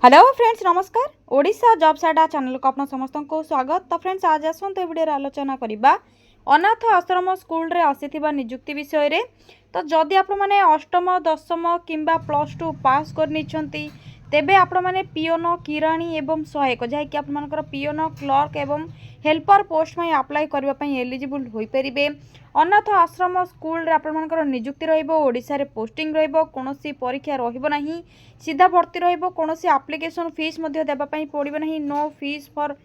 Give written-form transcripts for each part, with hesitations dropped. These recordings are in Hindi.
हेलो फ्रेंड्स नमस्कार ओडिशा जॉब साइडा चैनल को आपन समस्त को स्वागत। तो फ्रेंड्स आज आसंत वीडियो आलोचना करबा अनाथ आश्रम स्कूल रे आसीथिबा नियुक्ति विषय रे। तो जदि आपण माने अष्टम दशम किंबा +2 पास करनी छंती तेबे आपण माने पियोन किराणी एवं सहायक जहा कि आपण मानकर पियोन क्लर्क एवं हेल्पर पोस्ट में अप्लाई करबा पई एलिजिबल होई परिबे। अनाथ आश्रम स्कूल रे आपण मानकर नियुक्ति रहइबो, ओडिसा रे पोस्टिंग रहइबो, कोनोसी परीक्षा रहइबो नाही, सीधा भर्ती रहइबो, कोनोसी एप्लिकेशन फीस मध्ये देबा पई पड़िबो नाही, नो फीस फॉर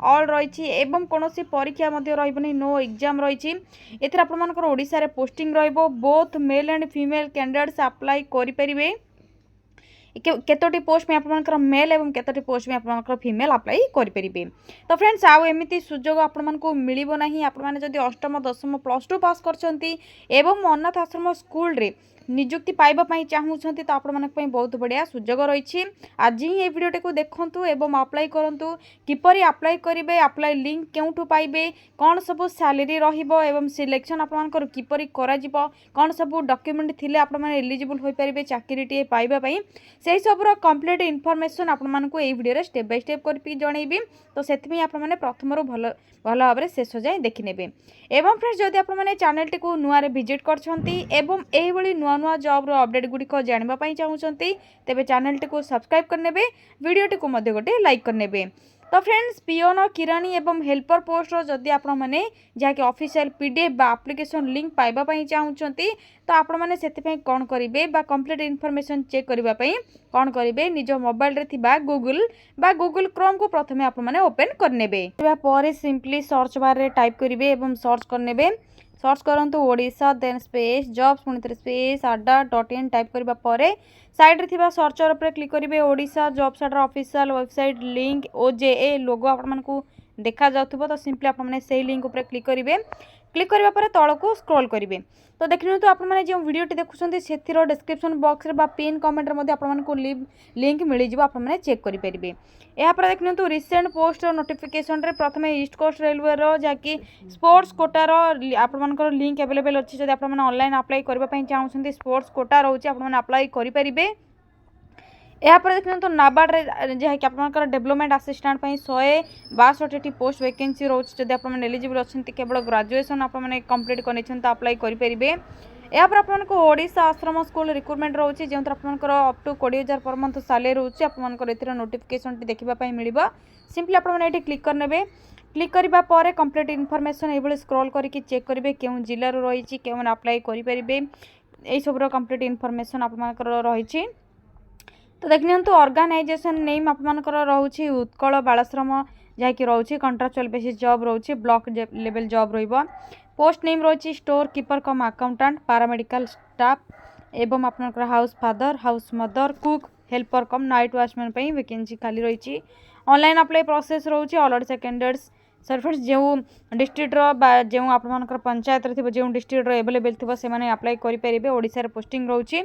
ऑल रही एवं कोनोसी परीक्षा मध्ये रहइबो नाही, नो एग्जाम रही। एथरा आपण मानकर ओडिसा रे पोस्टिंग रहइबो। Both male and female candidates apply करि परिबे। केतोटी पोस्ट में आपनकर मेल एवं केतोटी पोस्ट में आपनकर फीमेल अप्लाई करि परिबे। तो फ्रेंड्स आउ एमिति सुजोग आपण मानको मिलिबो नाही। आपण माने जदि अष्टम दशम +2 पास करछंती एवं अनाथ आश्रम स्कूल रे नियुक्ति पाइबा पई चाहूछंती तो आपण मानक पई बहुत बढ़िया सुजोग रही। आज ही ए वीडियोटी को देखंतु एवं अप्लाई करंतु। किपरि अप्लाई करिवे, अप्लाई लिंक केउठु पाइबे, कोन सब सैलरी रहिबो एवं सिलेक्शन आपण मानकर किपरि करा जिवो, कोन सब डॉक्यूमेंट थिले आपण माने एलिजिबल होई परिबे चाकरीटी पाइबा पई, से सबरो कंप्लीट इनफॉरमेशन आपण मानकु ए वीडियो रे स्टेप बाय स्टेप करपी जणैबी। तो सेथि आपण माने प्रथम रो भलो भाबरे शेष जाय देखि नेबे। एवं फ्रेंड्स जदि आपण माने चैनल टी को नुआ रे विजिट करछंती एवं एही बळी नुआ नुआ जॉब रो अपडेट गुडी को जानिबा पई चाहूछंती तेबे चैनल टी को सब्सक्राइब करनेबे, वीडियो टी को मध्ये गोटे लाइक करनेबे। तो फ्रेंड्स पियोन किराणी एवं हेल्पर पोस्ट रो जदि आपण माने जा कि ऑफिशियल पीडीएफ बा एप्लिकेशन लिंक पाइबा पई चाहूछंती तो आपण माने सेति पई कोन करिवे बा कंप्लीट इन्फॉर्मेशन चेक करबा पई कोन करिवे, निज मोबाइल रे थिबा गूगल क्रोम को प्रथमे आपण माने ओपन करनेबे। या परे सिंपली सर्च बार रे टाइप करिवे एवं सर्च करनेबे। सर्च करंतु ओडिशा देन स्पेस जॉब्स पुनित्र स्पेस adda.in टाइप करबा परे साइड रे थिबा सर्चर ऊपर क्लिक करिवे। Odisha job site official website link OJA logo आपण मानकू देखा जाउथबो तो सिंपली आपण माने सेही लिंक ऊपर क्लिक करिवे। क्लिक करबा परे तळको स्क्रॉल करिवे। तो देखिनु तो आपण माने जे वीडियोटी देखुछन्ती सेथिरो डिस्क्रिप्शन बॉक्स रे बा पिन कमेंट रे मध्ये आपण मानकू लिंक मिलि जिवो, आपण माने चेक करि परिबे। या पर देखिनु तो रिसेंट पोस्ट नोटिफिकेशन रे प्रथमे ईस्ट कोस्ट रेलवे रो जाकी स्पोर्ट्स कोटा रो आपण मानकर लिंक अवेलेबल अछि। जदि आपण माने ऑनलाइन अप्लाई करबा पई चाहउछन्ती स्पोर्ट्स कोटा रहउछि, आपण माने अप्लाई करि परिबे। यहाँ पर देखते तो नाबार्ड जहाँ कि आप डेवलपमेंट असिस्टेंट 162 पोस्ट वैकेंसी रोचे। जब आप एलिजिबल अच्छा केवल ग्रेजुएशन आप कंप्लीट कर अप्लाई करेंगे। यहाँ पर आपको ओडिशा आश्रम स्कूल रिक्रुटमेंट रोचे जो आपंकर up to 20,000 per month salary रोचे। आपंकर नोटिफिकेशन देखापी मिल सिंपली आपने क्लिक करने। क्लिक करने पर कंप्लीट इनफॉरमेशन ये स्क्रॉल करके चेक करेंगे क्यों जिलूर रही क्यों अप्लाई करेंगे, यही सब कंप्लीट इनफॉरमेशन आप रही। तो देखनी तो ऑर्गेनाइजेशन नेम आपनकर रोचे उत्कल बालाश्रम जहाँ कि रोचे कंट्राक्चुअल बेसिस जॉब रोचे, ब्लॉक लेवल जॉब रहिबो। पोस्ट नेम रोचे store keeper cum accountant paramedical staff एवं आपनकर house father house mother cook helper cum night watchman पे वैकेंसी खाली रही। ऑनलाइन अप्लाई प्रोसेस रोचे। ऑल ओडिशा कैंडिडेट्स सर्विस जो डिस्ट्रिक्ट जो आपनकर पंचायत रे जो डिस्ट्रिक्ट अवेलेबल थी से अप्लाई करेंगे। ओडिशा रे पोस्टिंग रोचे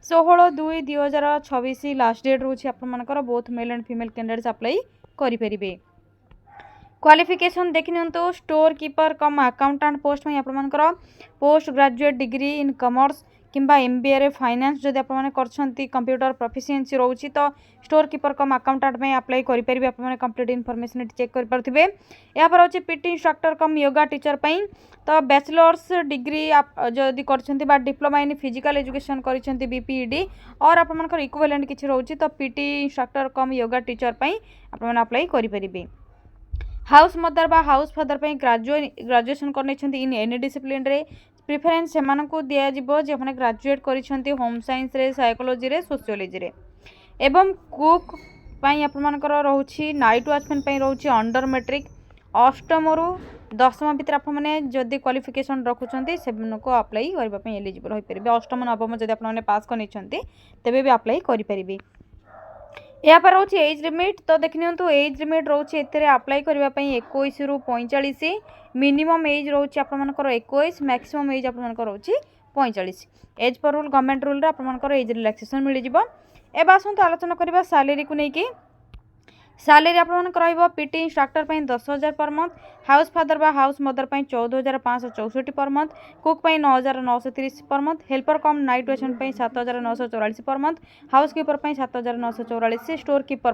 16/2/2026 लास्ट डेट रोचे। आपनकर both male and female candidates apply करेंगे। क्वालिफिकेशन देखनी तो store keeper cum accountant post में आपनकर post graduate degree in commerce किंबा MBA रे फाइनेंस जदि आपने करछंती कंप्यूटर प्रोफिशिएंसी रोची तो स्टोर कीपर कम अकाउंटेंट में अप्लाई करि परिबे। आपने कंप्लीट इनफॉरमेशन चेक कर पारथिबे। या पर होची PT instructor cum yoga teacher पई तो बैचलर्स डिग्री जदि करछंती बा डिप्लोमा इन फिजिकल एजुकेशन करछंती BPED और आपनकर इक्विवेलेंट किछि रोची तो PT instructor cum yoga teacher पई आपने अप्लाई करि परिबे। हाउस मदर बा हाउस फादर पे ग्रेजुएशन करने इन एनी डिसिप्लिन रे प्रिफरेंस से दिया जिवो जे अपने ग्रेजुएट करिसेंती होम साइंस रे साइकोलॉजी रे सोशियोलॉजी रे। एवं कुक पई आपनकर रहउछि नाइट वॉचमैन पई रहउछि अंडर मैट्रिक अष्टम रु दशम भितर आप माने जदि क्वालिफिकेशन रखुछंती सेनको अप्लाई करबा पई एलिजिबल होई परिबे। अष्टम नवम जदि आप माने पास करनिछंती तेबे भी अप्लाई करि परिबे। यहाँ पर रोचे एज लिमिट तो देखनी तो एज लिमिट रोचे एते अप्लाई करबा पई 21 रु 45 मिनिमम एज रोचे आपनकर 21 मैक्सिमम एज आपनकर रोचे 45। As per rule government rule रे आपनकर एज रिलैक्सेशन मिल जिवो। एबा आसंतु आलोचना करबा सैलरी को लेके। सालेरी आप PT instructor 10,000 per month, house father बा house mother 14,564 per month, cook 9,930 per month, helper cum night watchman 7,944 per month, house keeper 7,944, store keeper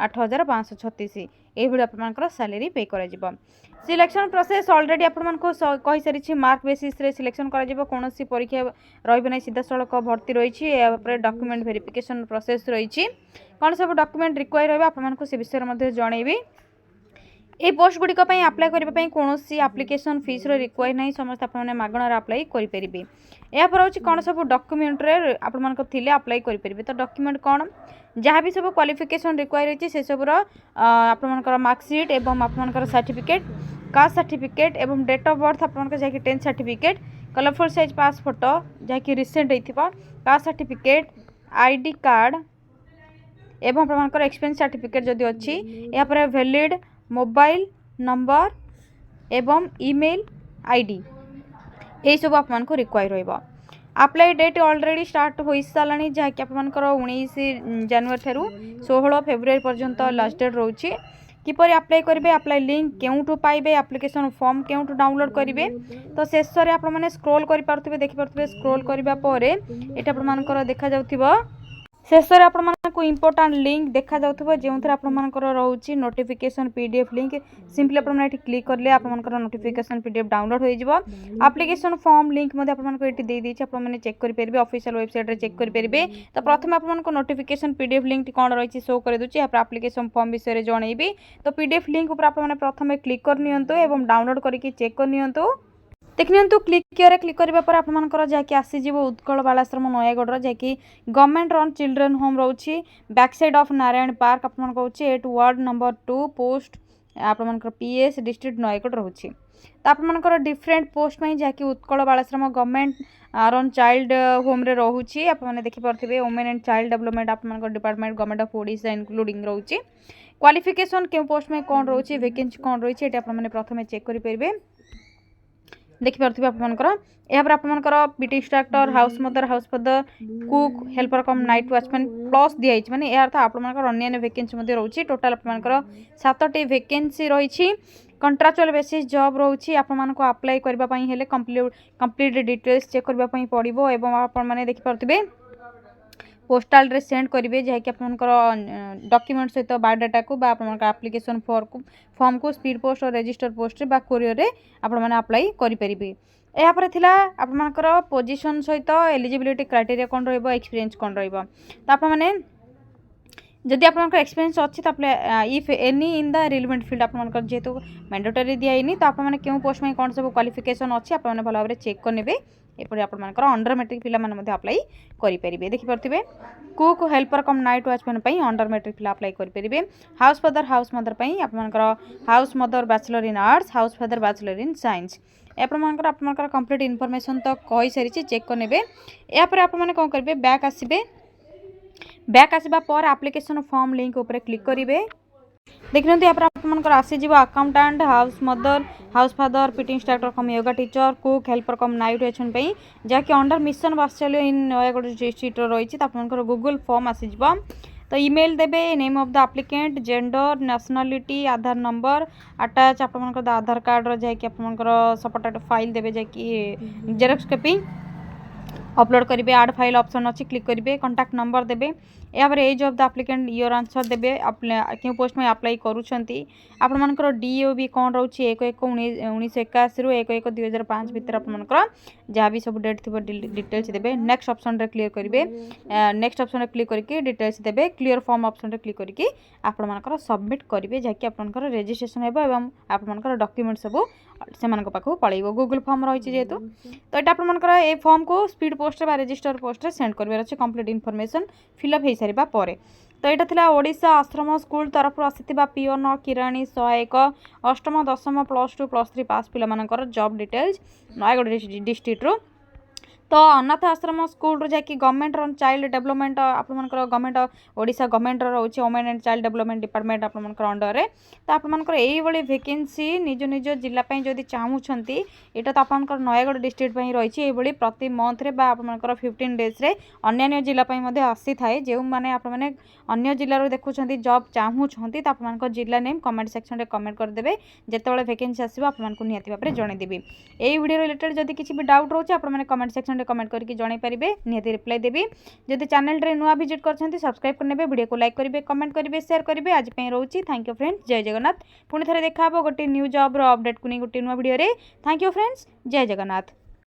8,536 ये आप सालेरी पे कर सिलेक्शन प्रोसेस ऑलरेडी आपको कही सारी मार्क बेसिस रे सिलेक्शन कर कौन परीक्षा रही सीधा सड़क भर्ती रही है डॉक्यूमेंट वेरिफिकेशन प्रोसेस रही कौन सब डॉक्यूमेंट रिक्वायर रहा आपको से विषय जनइबी ये पोस्ट गुड़िक अप्लाई करने कौन एप्लिकेशन फीस रिक्वायर ना समस्त आपने मागणार अप्लाई करेंगे यापर हूँ कौन सब डॉक्यूमेंट थे अप्लाई करेंगे तो डॉक्यूमेंट कौन जहाँ भी सब क्वालिफिकेशन रिक्वायर होती से सब आपर मार्कसीट एवं आपर सर्टिफिकेट कास्ट सर्टिफिकेट एवं डेट ऑफ बर्थ आपको जैक 10th certificate colourful size pass photo जहाँकि रिसेंट होता कास्ट सर्टिफिकेट आईडी कार्ड एवं आपर एक्सपेरियंस सर्टिफिकेट जदि अच्छी यापर वैलिड मोबाइल नंबर एवं ईमेल आईडी यही सब आपको रिक्वायर रहिबा अप्लाई डेट ऑलरेडी स्टार्ट हो सारानी जहाँकि आपर 19 जनवरी ठारू 16 फेब्रुआरी पर्यंत लास्ट डेट रोचे किपर अप्लाई करेंगे अप्लाई लिंक केउठू पाइबे एप्लिकेशन फॉर्म केउठू डाउनलोड करेंगे तो शेष में आपने स्क्रोल करें देखिपे स्क्रोल करने पर ये आपर देखा जाउथिबा शेष में आपको इंपोर्टाट लिंक देखा जाउथिबा जो आपर रोचे नोटिफिकेशन पीडीएफ लिंक सिंपली आपने क्लिक करले आपर नोटिफिकेशन पीडीएफ डाउनलोड हो जाइबो एप्लिकेशन फॉर्म लिंक आपको ये आपने चेक करेंगे ऑफिशियल वेबसाइट रे चेक करेंगे तो प्रथम आपको नोटिफिकेशन पीडीएफ लिंक कौन रही शो कर दूसरी एप्लिकेशन फॉर्म विषय जनइबी तो पीडीएफ लिंक आपने प्रथम क्लिक कर डाउनलोड करके चेक कर देखनी क्लिक क्लिक करने पर आपर जहाँकि आसीज उत्कल बालाश्रम नयागढ़ जहाँकि गवर्नमेंट रन चिल्ड्रेन होम रोचे back side of Narayan park आपन कहे 8 वार्ड नंबर 2 पोस्ट आपर पीएस डिस्ट्रिक्ट नयागढ़ रोचे तो आपर डिफरेंट पोस्ट में जहाँकि Utkal Balashram government run child home रे रोचे आपने देखिपे वुमेन एंड चाइल्ड डेवलपमेंट आप department government of Odisha including रोचे क्वालिफिकेशन क्यों पोस्ट में कौन रोचे वैकेंसी कौन रही है आपने प्रथम चेक करेंगे देखिपे आपंकर PT instructor house mother house father cook helper cum night watchman plus दिखाई माने यार तो आपर अन्य वैकेंसी रोचे टोटाल आपर 7टी वैकेंसी रही कंट्राक्चुअल बेसिस जॉब रोचे आपको अप्लाई करने कंप्लीट डिटेल्स चेक करने पड़ो एवं आपने देखिपे पोस्टाल रे सेंड करेंगे जहाँकि आपंकर डॉक्यूमेंट सहित बायोडाटा को एप्लिकेशन फॉर्म को स्पीड पोस्ट और रजिस्टर पोस्ट बा कोरियर रे आपने अप्लाई करेंगे यापर थिला आपंकर पोजीशन सहित एलिजिबिलिटी क्राइटेरिया कौन रहिबो एक्सपीरियंस कौन रहिबो तो आपने जदि आपंकर एक्सपीरियंस अच्छी तो if any in the relevant field आपंकर जेहेतु मैंडेटरी दिखाई तो आपने क्यों पोस्ट में कौन सब क्वालिफिकेशन अच्छी आपने भल भाव चेक करने एपरी आपर अंडर मैट्रिक पिला अप्लाई करेंगे देखिपे cook helper cum night watchman under matric पिला अप्लाई करेंगे हाउस मदर आपर house mother bachelor in arts house father bachelor in science आपर कंप्लीट इनफॉरमेशन तो कही सारी चेक करने यापर आपने कौन करेंगे बैक आसवा पर एप्लिकेशन फॉर्म लिंक उपर क्लिक करेंगे देखते यहाँ पर आपंकर आसीज accountant house mother house father PT instructor cum yoga teacher cook helper cum night watchman जहाँकि under mission Vatsalya in Nayagarh district रही आपंकर गूगल फॉर्म आसीज तो ईमेल देबे name of the applicant gender nationality Aadhaar number attach आपंकर आधार कार्ड जहाँकि आपंकर सपोर्टेड फाइल देबे जहाँकि जेरॉक्स कॉपी अपलोड करेंगे आड फाइल ऑप्शन अच्छी क्लिक करेंगे कांटेक्ट नंबर देबे यापर age of the applicant your answer देबे क्यों पोस्ट में अप्लाई करूछंती आपनकर डीओ भी कौन रोचे 1/1/1981 रु 1/1/2005 भितर आपनकर जहाँ भी सब डेट थी डिटेल्स देबे नेक्स्ट ऑप्शन रे क्लियर करेंगे नेक्स्ट ऑप्शन रे क्लिक करके डिटेल्स देबे क्लियर फॉर्म ऑप्शन रे क्लिक करके आपनकर सबमिट करेंगे जहाँकि आपनकर रजिस्ट्रेशन हेबो एवं आपनकर डॉक्यूमेंट सब से पाखु पड़ेगा गूगल फॉर्म रही जेहेतु तो ये आपनकर ए फॉर्म को स्पीड पोस्ट रे रजिस्टर पोस्ट रे सेंड करबार अछि कंप्लीट इनफॉरमेशन फिलअप हो सारा पर तो यहाँ था ओडिशा आश्रम स्कूल तरफ आसीथिबा पिओन किराणी सहायक अष्टम दशम +2 +3 पास पिलामानकर जॉब डिटेल्स नयागढ़ डिस्ट्रिक्ट रो तो अनाथ आश्रम स्कूल जैकि गवर्नमेंट रन चाइल्ड डेवलपमेंट आपर गवर्नमेंट ओडिशा गवर्नमेंट रोचे women and child development department आपर अंडर में तो आपर यही वैकेंसी निज निज जिलापाई जदि चाहूँगी यहाँ तो आप नयगढ़ डिस्ट्रिक्ट रही प्रति मंथ रे आपर 15 डेज रे अन्य जिलापाई आसी थाए जो मैंने आपने अन्य जिलूर देखुं जॉब चाहूँगी तो आप जिला नेम कमेंट सेक्शन में कमेंट करदे जिते वैकेंसी आसो आपको निहाती भाव में जनईदेवी यही वीडियो रिलेटेड जदि किसी भी डाउट रोचे आपने कमेंट सेक्शन में कमेंट करके जन पारे निहाती रिप्लाई देवी जदि चैनल रे नुआ विजिट कर सब्सक्राइब करने वीडियो को लाइक करेंगे कमेंट करेंगे शेयर करेंगे आज रोचे थैंक यू फ्रेंड्स जय जगन्नाथ पुणी थे देखा गोटे न्यू जॉब अपडेट को नहीं गोटे नुआ वीडियो थैंक यू फ्रेंड्स जय जगन्नाथ।